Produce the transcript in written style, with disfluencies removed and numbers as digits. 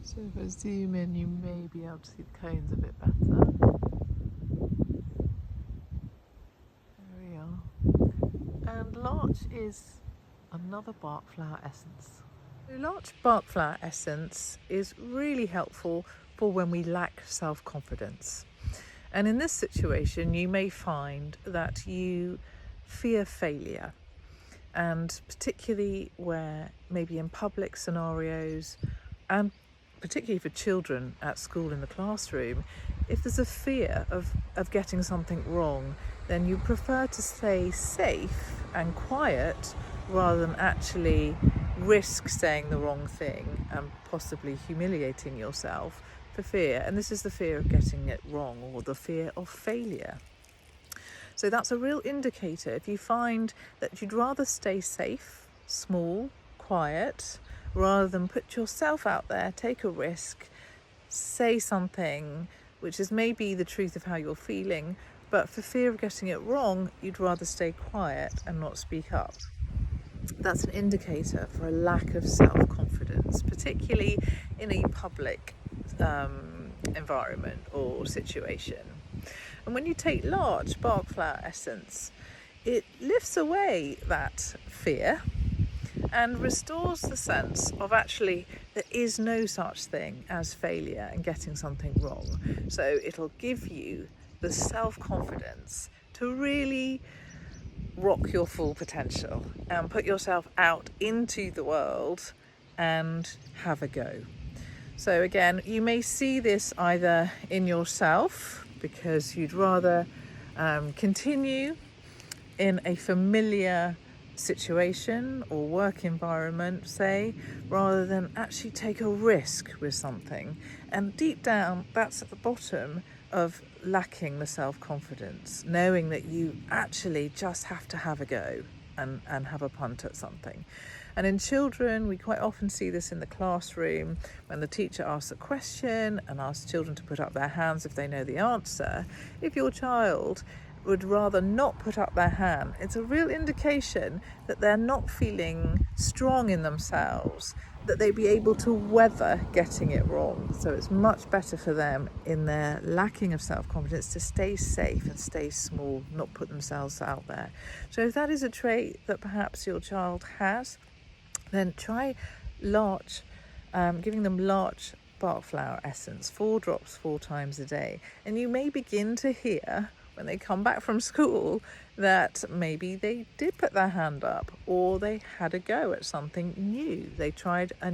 So if I zoom in, you may be able to see the cones a bit better. There we are. And larch is another bark flower essence. Larch bark flower essence is really helpful for when we lack self-confidence. And in this situation, you may find that you fear failure, and particularly where maybe in public scenarios, and particularly for children at school in the classroom, if there's a fear of getting something wrong, then you prefer to stay safe and quiet rather than actually risk saying the wrong thing and possibly humiliating yourself for fear. And this is the fear of getting it wrong, or the fear of failure. So that's a real indicator. If you find that you'd rather stay safe, small, quiet, rather than put yourself out there, take a risk, say something which is maybe the truth of how you're feeling, but for fear of getting it wrong, you'd rather stay quiet and not speak up. That's an indicator for a lack of self-confidence, particularly in a public environment or situation. And when you take larch bark flower essence, it lifts away that fear and restores the sense of actually there is no such thing as failure and getting something wrong. So it'll give you the self-confidence to really rock your full potential and put yourself out into the world and have a go. So again, you may see this either in yourself because you'd rather continue in a familiar situation or work environment, say, rather than actually take a risk with something. And deep down, that's at the bottom of lacking the self-confidence, knowing that you actually just have to have a go and have a punt at something. And in children, we quite often see this in the classroom when the teacher asks a question and asks children to put up their hands if they know the answer. If your child would rather not put up their hand, it's a real indication that they're not feeling strong in themselves, that they'd be able to weather getting it wrong. So it's much better for them in their lacking of self-confidence to stay safe and stay small, not put themselves out there. So if that is a trait that perhaps your child has, then try larch, giving them larch bark flower essence, 4 drops 4 times a day. And you may begin to hear when they come back from school that maybe they did put their hand up, or they had a go at something new. They tried a